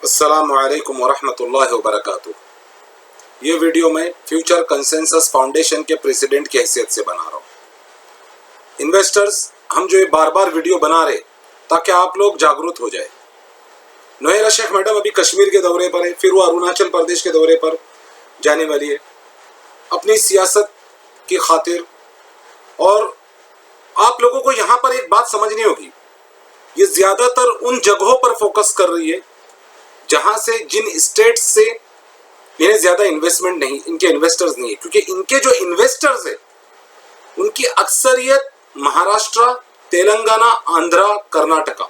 अस्सलामु अलैकुम वरहमतुल्लाहि वबरकातुह। ये वीडियो मैं फ्यूचर कंसेंसस फाउंडेशन के प्रेसिडेंट की हैसियत से बना रहा हूँ। इन्वेस्टर्स, हम जो ये बार बार वीडियो बना रहे ताकि आप लोग जागरूक हो जाए। नोहेरा शेख मैडम अभी कश्मीर के दौरे पर है, फिर वो अरुणाचल प्रदेश के दौरे पर जाने वाली है अपनी सियासत की खातिर। और आप लोगों को यहाँ पर एक बात समझनी होगी, ये ज़्यादातर उन जगहों पर फोकस कर रही है जहां से जिन स्टेट से इन्हें ज्यादा इन्वेस्टमेंट नहीं, इनके इन्वेस्टर्स नहीं है, क्योंकि इनके जो इन्वेस्टर्स है उनकी अक्सरियत महाराष्ट्र, तेलंगाना, आंध्रा, कर्नाटका।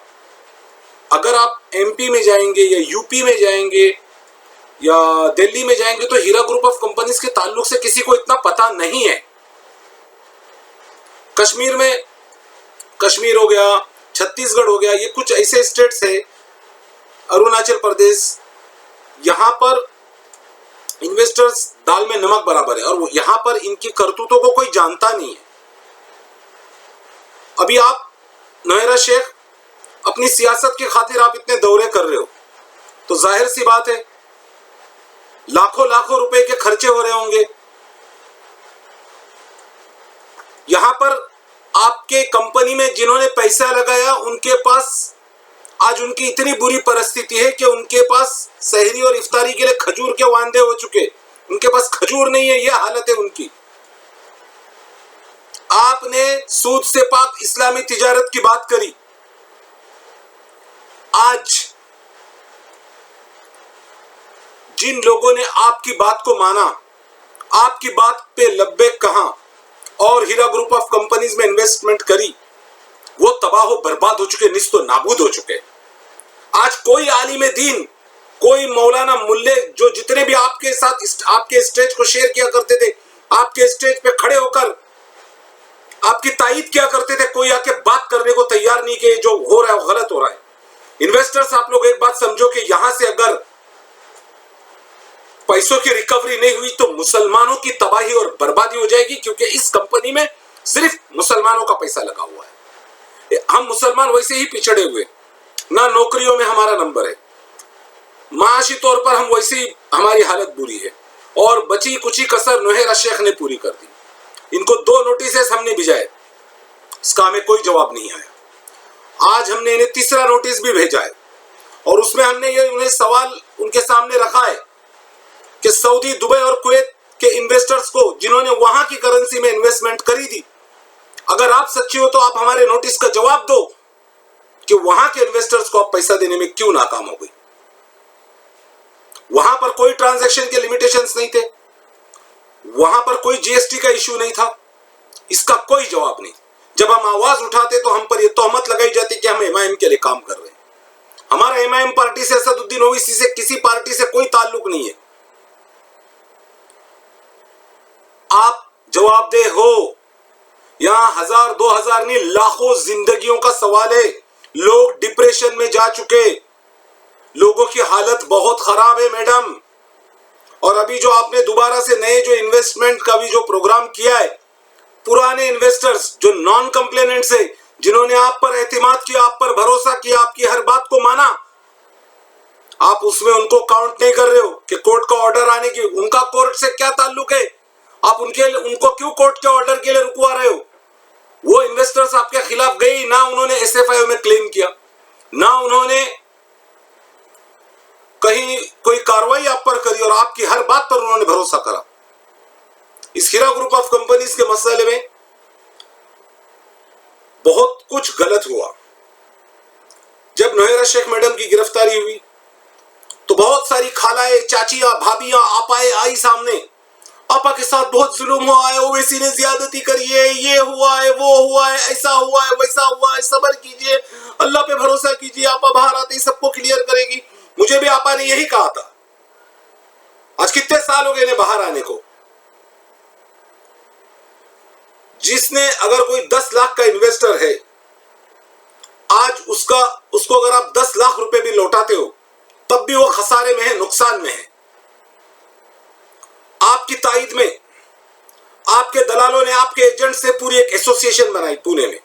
अगर आप एमपी में जाएंगे या यूपी में जाएंगे या दिल्ली में जाएंगे तो हीरा ग्रुप ऑफ कंपनीज के ताल्लुक से किसी को इतना पता नहीं है। कश्मीर में, कश्मीर हो गया, छत्तीसगढ़ हो गया, ये कुछ ऐसे स्टेट्स है, अरुणाचल प्रदेश, यहां पर इन्वेस्टर्स दाल में नमक बराबर है और यहां पर इनकी करतूतों को कोई जानता नहीं है। अभी आप नोहेरा शेख अपनी सियासत की खातिर आप इतने दौरे कर रहे हो तो जाहिर सी बात है लाखों लाखों रुपए के खर्चे हो रहे होंगे। यहां पर आपके कंपनी में जिन्होंने पैसा लगाया उनके पास आज उनकी इतनी बुरी परिस्थिति है कि उनके पास सहरी और इफ्तारी के लिए खजूर के वांदे हो चुके, उनके पास खजूर नहीं है, यह हालत है उनकी। आपने सूद से पाक इस्लामी तिजारत की बात करी, आज जिन लोगों ने आपकी बात को माना, आपकी बात पे लब्बैक कहा और हीरा ग्रुप ऑफ कंपनीज में इन्वेस्टमेंट करी, वो तबाह बर्बाद हो चुके, निस्तो नाबूद हो चुके। आज कोई आलिम दीन, कोई मौलाना, मुल्ले, जो जितने भी आपके साथ आपके स्टेज को शेयर किया करते थे, आपके स्टेज पे खड़े होकर आपकी तायीद किया करते थे, कोई आके बात करने को तैयार नहीं कि जो हो रहा है वो गलत हो रहा है। इन्वेस्टर्स, आप लोग एक बात समझो कि यहां से अगर पैसों की रिकवरी नहीं हुई तो मुसलमानों की तबाही और बर्बादी हो जाएगी, क्योंकि इस कंपनी में सिर्फ मुसलमानों का पैसा लगा हुआ है। हम मुसलमान वैसे ही पिछड़े हुए, ना नौकरियों में हमारा नंबर है, माशी तौर पर हम वैसे ही, हमारी हालत बुरी है और बची कुची कसर नोहेरा शेख ने पूरी कर दी। इनको 2 नोटिस हमने भिजाए, इसका हमें कोई जवाब नहीं आया। आज हमने इन्हें तीसरा नोटिस भी भेजा है और उसमें हमने ये उन्हें सवाल उनके सामने रखा है कि सऊदी, दुबई और कुवैत के इन्वेस्टर्स को जिन्होंने वहां की करेंसी में इन्वेस्टमेंट करी थी, अगर आप सच्चे हो तो आप हमारे नोटिस का जवाब दो कि वहां के इन्वेस्टर्स को आप पैसा देने में क्यों नाकाम हो गई। वहां पर कोई ट्रांजैक्शन के लिमिटेशंस नहीं थे, वहां पर कोई जीएसटी का इश्यू नहीं था, इसका कोई जवाब नहीं। जब हम आवाज उठाते तो हम पर यह तोहमत लगाई जाती कि हम एमआईएम के लिए काम कर रहे हैं। हमारा एमआईएम पार्टी से, असदुद्दीन ओवैसी से, किसी पार्टी से कोई ताल्लुक नहीं है। आप जवाबदेह हो। यहां 1000-2000 नहीं, लाखों जिंदगियों का सवाल है। लोग डिप्रेशन में जा चुके, लोगों की हालत बहुत खराब है मैडम। और अभी जो आपने दोबारा से नए जो इन्वेस्टमेंट का भी जो प्रोग्राम किया है, पुराने इन्वेस्टर्स जो नॉन कंप्लेनेंट्स है, जिन्होंने आप पर एतमाद किया, आप पर भरोसा किया, आपकी हर बात को माना, आप उसमें उनको काउंट नहीं कर रहे हो कि कोर्ट का ऑर्डर आने की, उनका कोर्ट से क्या ताल्लुक है? आप उनको क्यों कोर्ट के ऑर्डर के लिए रुकवा रहे हो? वो इन्वेस्टर्स आपके खिलाफ गए ना, उन्होंने एसएफआईओ में क्लेम किया, ना उन्होंने कहीं कोई कार्रवाई आप पर करी और आपकी हर बात पर उन्होंने भरोसा करा। इस हीरा ग्रुप ऑफ कंपनीज के मसले में बहुत कुछ गलत हुआ। जब नोहेरा शेख मैडम की गिरफ्तारी हुई तो बहुत सारी खालाएं, चाचियां, भाभियां, आपाएं आई सामने, आपा के साथ बहुत जुल्म हुआ है, ओवैसी ने ज्यादती करी है, ये हुआ है, वो हुआ है, ऐसा हुआ है, वैसा हुआ है, सब्र कीजिए, अल्लाह पे भरोसा कीजिए, आपा बाहर आते ही सबको क्लियर करेगी। मुझे भी आपा ने यही कहा था। आज कितने साल हो गए इन्हें बाहर आने को। जिसने, अगर कोई 10 लाख का इन्वेस्टर है, आज उसको अगर आप 10 लाख रुपए भी लौटाते हो तब भी वो खसारे में है, नुकसान में है। आपकी तायद में आपके दलालों ने, आपके एजेंट से पूरी एक एसोसिएशन बनाई पुणे में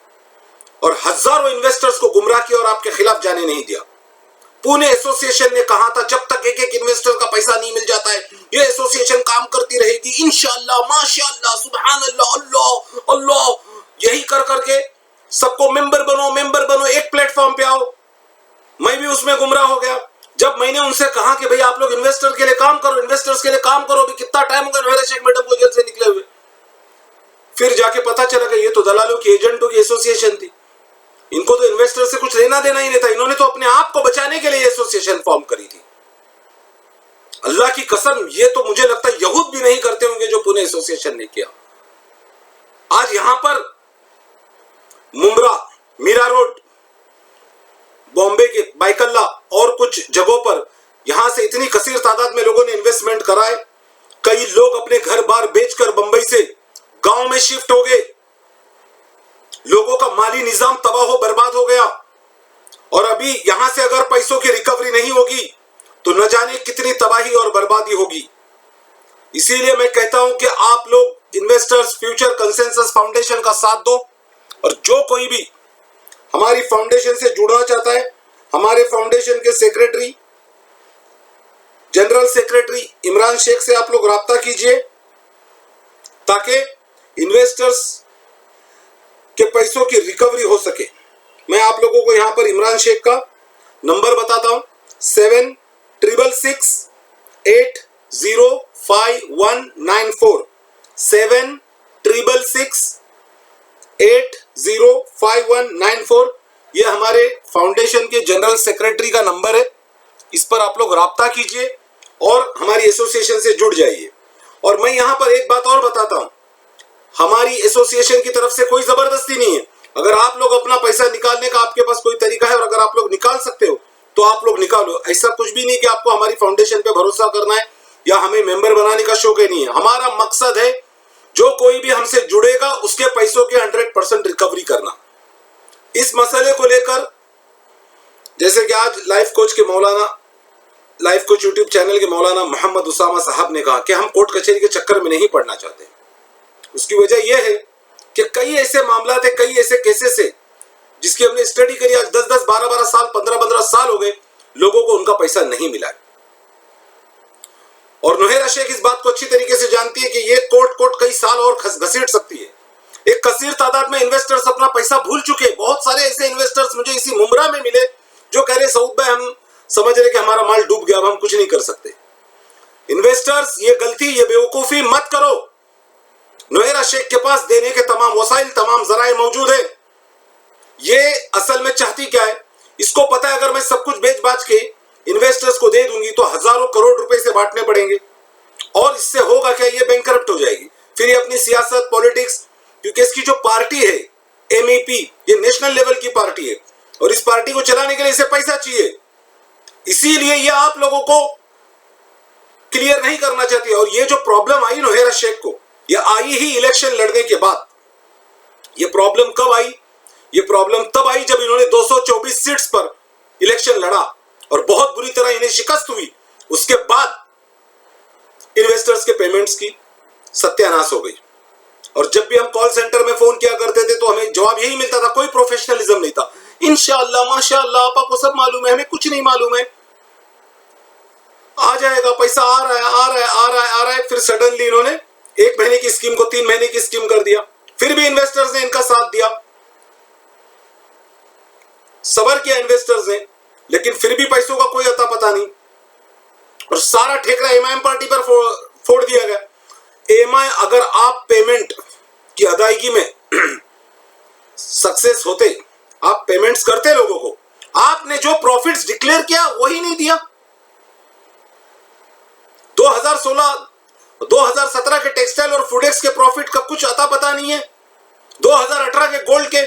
और हजारों इन्वेस्टर्स को गुमराह किया और आपके खिलाफ जाने नहीं दिया। पुणे एसोसिएशन ने कहा था जब तक एक एक इन्वेस्टर का पैसा नहीं मिल जाता है ये एसोसिएशन काम करती रहेगी, इंशाअल्लाह, माशाअल्लाह, सुभान अल्लाह, अल्लाह अल्लाह, यही कर करके सबको मेंबर बनो, एक प्लेटफॉर्म पे आओ। मैं भी उसमें गुमराह हो गया जब मैंने उनसे कहा कि भाई आप लोग इन्वेस्टर के लिए काम करो, इन्वेस्टर्स के लिए काम करो। अभी कितना टाइम हो गया नोहेरा शेख मैडम को जेल से निकले हुए। फिर जाके पता चला कि ये तो दलालों की, एजेंटों की एसोसिएशन थी। इनको तो इन्वेस्टर से कुछ लेना देना ही नहीं था। इन्होंने तो अपने आप को बचाने के लिए एसोसिएशन फॉर्म करी थी। अल्लाह की कसम, ये तो मुझे लगता है यहूद भी नहीं करते होंगे जो पुणे एसोसिएशन ने किया। आज यहां पर मुंब्रा, मीरा रोड, बॉम्बे के बाइकल्ला और कुछ जगहों पर यहां से इतनी कसीर तादाद में लोगों ने इन्वेस्टमेंट कराए। कई लोग अपने घर बार बेचकर बंबई से गांव में शिफ्ट हो गए। लोगों का माली निजाम तबाह हो बर्बाद हो गया। और अभी यहां से अगर पैसों की रिकवरी नहीं होगी तो न जाने कितनी तबाही और बर्बादी होगी। इसीलिए मैं कहता हूं कि आप लोग इन्वेस्टर्स फ्यूचर कंसेंसस फाउंडेशन का साथ दो। और जो कोई भी हमारी फाउंडेशन से जुड़ना चाहता है, हमारे फाउंडेशन के secretary, general secretary Imran Shaikh से आप लोग राब्ता कीजिए ताकि इन्वेस्टर्स के पैसों की रिकवरी हो सके। मैं आप लोगों को यहां पर इमरान शेख का नंबर बताता हूं, 7666805194, 7666805194। ये हमारे फाउंडेशन के जनरल सेक्रेटरी का नंबर है। इस पर आप लोग राब्ता कीजिए और हमारी एसोसिएशन से जुड़ जाइए। और मैं यहां पर एक बात और बताता हूं, हमारी एसोसिएशन की तरफ से कोई जबरदस्ती नहीं है। अगर आप लोग अपना पैसा निकालने का आपके पास कोई तरीका है और अगर आप लोग निकाल सकते हो तो आप लोग निकालो। ऐसा कुछ भी नहीं कि आपको हमारी फाउंडेशन पे भरोसा करना है या हमें मेंबर बनाने का शौक नहीं है। हमारा मकसद है जो कोई भी हमसे जुड़ेगा उसके पैसों के 100% रिकवरी करना। इस मसले को लेकर जैसे कि आज लाइफ कोच यूट्यूब चैनल के मौलाना मोहम्मद उसामा साहब ने कहा कि हम कोर्ट कचहरी के चक्कर में नहीं पड़ना चाहते। उसकी वजह यह है कि कई ऐसे मामला थे, कई ऐसे केसेस है जिसकी हमने स्टडी करी। आज 10-10, 12-12 साल, 15-15 साल हो गए, लोगों को उनका पैसा नहीं मिला। और नोहेरा शेख इस बात को अच्छी तरीके से जानती है कि ये कोर्ट कई साल और घसीट सकती है। एक कसीर तादाद में इन्वेस्टर्स अपना पैसा भूल चुके। बहुत सारे ऐसे इन्वेस्टर्स मुझे इसी मुंब्रा में मिले जो कह रहे सऊद भाई हम समझ रहे कि हमारा माल डूब गया, अब हम कुछ नहीं कर सकते। इन्वेस्टर्स ये गलती, ये बेवकूफी मत करो। नोहेरा शेख के पास देने के तमाम वसाइल, तमाम जराए मौजूद है। ये असल में चाहती क्या है, इसको पता है अगर मैं सब कुछ बेच बाच के इन्वेस्टर्स को दे दूंगी तो हजारों करोड़ रुपए से बांटने पड़ेंगे। और इससे होगा क्या, ये बैंक करप्ट हो जाएगी। फिर ये अपनी सियासत, पॉलिटिक्स, क्योंकि इसकी जो पार्टी है MEP, ये नेशनल लेवल की पार्टी है और इस पार्टी को चलाने के लिए इसे पैसा चाहिए। इसीलिए ये आप लोगों को क्लियर नहीं करना चाहती। और ये जो प्रॉब्लम आई नोहेरा शेख को, ये आई ही इलेक्शन लड़ने के बाद। ये प्रॉब्लम कब आई? ये प्रॉब्लम तब आई जब इन्होंने 224 सीट्स पर इलेक्शन लड़ा और बहुत बुरी तरह इन्हें शिकस्त हुई। उसके बाद इन्वेस्टर्स के पेमेंट्स की सत्यानाश हो गई। और जब भी हम कॉल सेंटर में फोन किया करते थे तो हमें जवाब यही मिलता था, कोई प्रोफेशनलिज्म नहीं था। इंशाअल्लाह, माशाअल्लाह, आपको सब मालूम है, हमें कुछ नहीं मालूम है, आ जाएगा पैसा, आ रहा है। फिर सडनली इन्होंने 1 महीने की स्कीम को 3 महीने की स्कीम कर दिया। फिर भी इन्वेस्टर्स ने इनका साथ दिया, सबर किया इन्वेस्टर्स ने, लेकिन फिर भी पैसों का कोई अता पता नहीं। और सारा ठेकरा MIM पार्टी पर फोड़ दिया गया। MI अगर आप पेमेंट की अदायगी में सक्सेस होते, आप पेमेंट्स करते लोगों को, आपने जो प्रॉफिट्स डिक्लेयर किया वही नहीं दिया। 2017 के टेक्सटाइल और फूडेक्स के प्रॉफिट का कुछ अता पता नहीं है। 2018 के गोल्ड के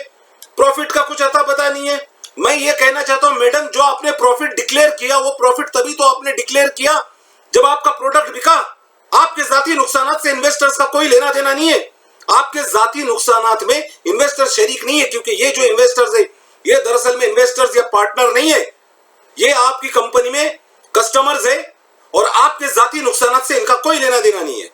प्रॉफिट का कुछ अता पता नहीं है। मैं ये कहना चाहता हूं मैडम, जो आपने प्रॉफिट डिक्लेयर किया वो प्रॉफिट तभी तो आपने डिक्लेयर किया जब आपका प्रोडक्ट बिका। आपके जाती नुकसानात से इन्वेस्टर्स का कोई लेना देना नहीं है। आपके जाती नुकसानात में इन्वेस्टर शरीक नहीं है, क्योंकि ये जो इन्वेस्टर्स है ये दरअसल में इन्वेस्टर्स या पार्टनर नहीं है, ये आपकी कंपनी में कस्टमर्स है और आपके जाती नुकसानात से इनका कोई लेना देना नहीं है।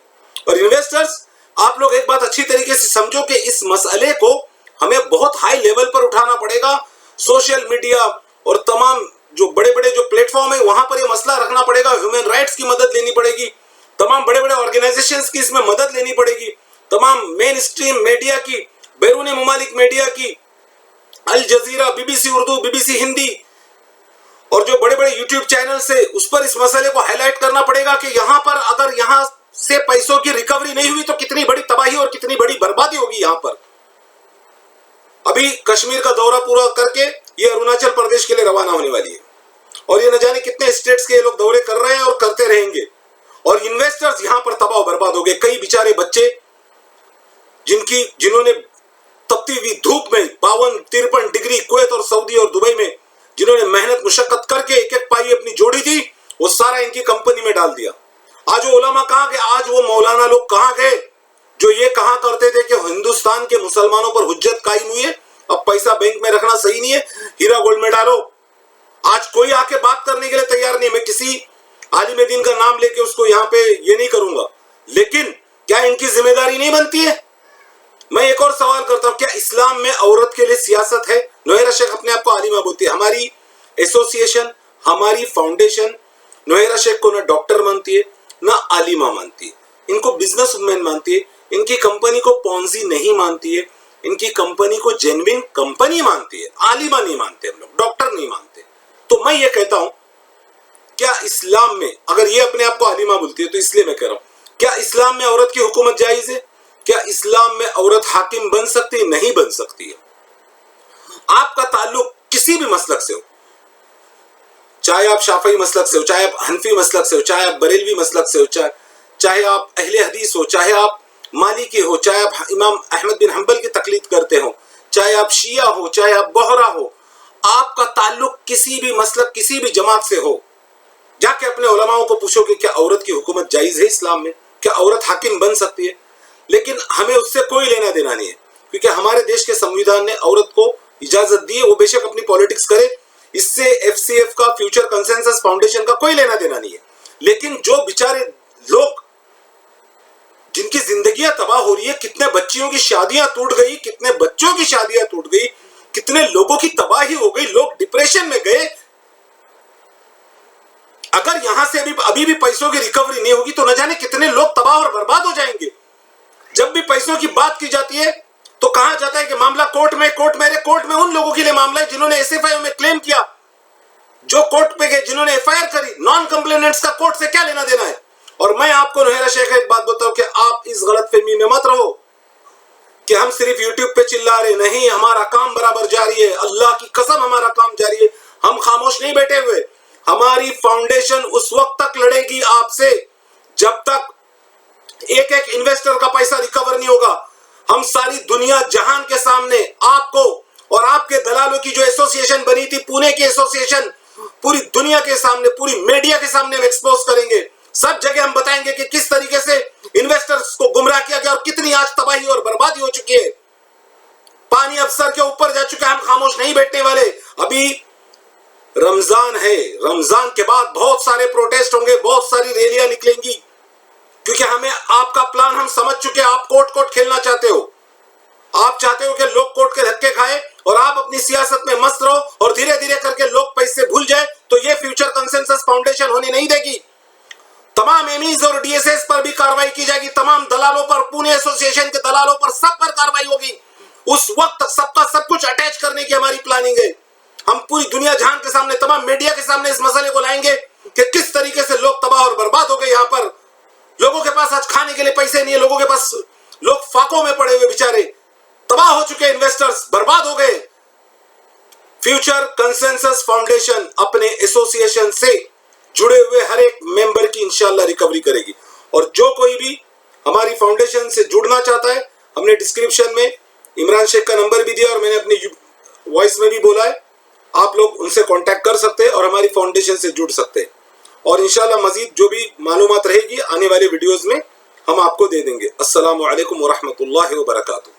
और इन्वेस्टर्स, आप लोग एक बात अच्छी तरीके से समझो कि इस मसले को हमें बहुत हाई लेवल पर उठाना पड़ेगा। सोशल मीडिया और तमाम जो बड़े बड़े जो प्लेटफॉर्म वहां पर ये मसला रखना पड़ेगा, ह्यूमन राइट्स की मदद लेनी पड़ेगी, तमाम बड़े बड़े ऑर्गेनाइजेशंस की इसमें मदद लेनी पड़ेगी, तमाम मेन स्ट्रीम मीडिया की, बैरून मुमालिक मीडिया की, अल जजीरा, बीबीसी उर्दू, बीबीसी हिंदी और जो बड़े बड़े यूट्यूब चैनल से उस पर इस मसले को हाईलाइट करना पड़ेगा कि यहां पर अगर यहां से पैसों की रिकवरी नहीं हुई तो कितनी बड़ी तबाही और कितनी बड़ी बर्बादी होगी। यहां पर अभी कश्मीर का दौरा पूरा करके ये अरुणाचल प्रदेश के लिए रवाना होने वाली है और ये न जाने कितने स्टेट्स के ये लोग दौरे कर रहे हैं और करते रहेंगे और इन्वेस्टर्स यहां पर तबाह बर्बाद हो गए। कई बेचारे बच्चे जिन्होंने तपती हुई धूप में 52-53 डिग्री कुवैत और सऊदी और दुबई में जिन्होंने मेहनत मुशक्कत करके एक एक पाई अपनी जोड़ी थी, वो सारा इनकी कंपनी में डाल दिया। आज वो उलमा कहां गए, आज वो मौलाना लोग कहां गए जो ये कहा करते थे कि हिंदुस्तान के मुसलमानों पर हुज्जत कायम हुई है, अब पैसा बैंक में रखना सही नहीं है, हीरा गोल्ड में डालो। आज कोई आके बात करने के लिए तैयार नहीं। मैं किसी आलिम दीन का नाम लेके उसको यहाँ पे ये नहीं करूंगा, लेकिन क्या इनकी जिम्मेदारी नहीं बनती है? मैं एक और सवाल करता हूं, क्या इस्लाम में औरत के लिए सियासत है? नोहेरा शेख अपने आप को आलिमा बोलती है। हमारी एसोसिएशन, हमारी फाउंडेशन नोहेरा शेख को ना डॉक्टर मानती है ना आलिमा मानती है, इनको बिजनेस वुमेन मानती है, इनकी कंपनी को पॉन्जी नहीं मानती है, इनकी कंपनी को जेन्युइन कंपनी मानती है, आलिमा नहीं मानते हम लोग, डॉक्टर नहीं मानते। तो मैं ये कहता हूं, क्या इस्लाम में, अगर ये अपने आप को आलिमा बोलती है तो इसलिए मैं कह रहा हूं, क्या इस्लाम में औरत की हुकूमत जायज है? क्या इस्लाम में औरत हाकिम बन सकती है? नहीं बन सकती है। आपका ताल्लुक किसी भी मसलक से हो, चाहे आप शाफी मसलक से हो, चाहे आप हनफी मसलक से हो, चाहे आप बरेलवी मसलक से हो, चाहे आप अहले हदीस हो, चाहे आप मालिकी हो, चाहे आप इमाम अहमद बिन हंबल की तकलीद करते हो, चाहे आप शिया हो, चाहे आप बोहरा हो, आपका ताल्लुक किसी भी मसलक, किसी भी जमात से हो, जाके अपने उलमाओं को पूछो कि क्या औरत की हुकूमत जायज है इस्लाम में? क्या औरत हाकिम बन सकती है? लेकिन हमें उससे कोई लेना देना नहीं है, क्योंकि हमारे देश के संविधान ने औरत को इजाजत दी है। वो बेशक अपनी पॉलिटिक्स करे, इससे एफसीएफ का, फ्यूचर कंसेंसस फाउंडेशन का कोई लेना देना नहीं है। लेकिन जो बेचारे लोग जिनकी जिंदगियां तबाह हो रही है, कितने बच्चियों की शादियां टूट गई, कितने बच्चों की शादियां टूट गई, कितने लोगों की तबाही हो गई, लोग डिप्रेशन में गए। अगर यहां से अभी भी पैसों की रिकवरी नहीं होगी तो न जाने कितने लोग तबाह और बर्बाद हो जाएंगे। जब भी पैसों की बात की जाती है तो कहा जाता है कि मामला कोर्ट में उन लोगों के लिए मामला है जिन्होंने एसएफआई में क्लेम किया, जो कोर्ट पे गए, जिन्होंने एफआईआर करी। नॉन कंप्लेनेंट्स का कोर्ट से क्या लेना देना है? और मैं आपको नोहेरा शेख एक बात बताऊं कि आप इस गलतफहमी में मत रहो कि हम सिर्फ यूट्यूब पे चिल्ला रहे, नहीं, हमारा काम बराबर जारी है। अल्लाह की कसम हमारा काम जारी है, हम खामोश नहीं बैठे हुए। हमारी फाउंडेशन उस वक्त तक लड़ेगी आपसे जब तक एक एक इन्वेस्टर का पैसा रिकवर नहीं होगा। हम सारी दुनिया जहान के सामने आपको और आपके दलालों की जो एसोसिएशन बनी थी, पुणे की एसोसिएशन, पूरी दुनिया के सामने, पूरी मीडिया के सामने हम एक्सपोज करेंगे। सब जगह हम बताएंगे कि किस तरीके से इन्वेस्टर्स को गुमराह किया गया और कितनी आज तबाही और बर्बादी हो चुकी है। पानी अब सर के ऊपर जा चुका है, हम खामोश नहीं बैठने वाले। अभी रमजान है, रमजान के बाद बहुत सारे प्रोटेस्ट होंगे, बहुत सारी रैलियां निकलेंगी, क्योंकि हमें आपका प्लान हम समझ चुके हैं। आप कोर्ट खेलना चाहते हो, आप चाहते हो कि लोग कोर्ट के धक्के खाए और आप अपनी सियासत में मस्त रहो और धीरे धीरे करके लोग पैसे भूल जाए। तो ये फ्यूचर कंसेंसस फाउंडेशन होने नहीं देगी। तमाम एमईज और डीएसएस पर भी कार्रवाई की जाएगी, तमाम दलालों पर, पुणे एसोसिएशन के दलालों पर, सब पर कार्रवाई होगी। उस वक्त सबका सब कुछ अटैच करने की हमारी प्लानिंग है। हम पूरी दुनिया जहान के सामने, तमाम मीडिया के सामने इस मसले को लाएंगे कि किस तरीके से लोग तबाह और बर्बाद हो गए। यहाँ पर लोगों के पास आज खाने के लिए पैसे नहीं है, लोगों के पास, लोग फाकों में पड़े हुए बेचारे, तबाह हो चुके इन्वेस्टर्स, बर्बाद हो गए। फ्यूचर कंसेंसस फाउंडेशन अपने एसोसिएशन से जुड़े हुए हर एक मेंबर की इंशाल्लाह रिकवरी करेगी। और जो कोई भी हमारी फाउंडेशन से जुड़ना चाहता है, हमने डिस्क्रिप्शन में इमरान शेख का नंबर भी दिया और मैंने अपनी वॉइस में भी बोला है, आप लोग उनसे कांटेक्ट कर सकते हैं और हमारी फाउंडेशन से जुड़ सकते हैं। और इंशाल्लाह मजीद जो भी मालूमात रहेगी आने वाले वीडियोस में हम आपको दे देंगे। अस्सलामु अलैकुम व रहमतुल्लाहि व बरकातुहू।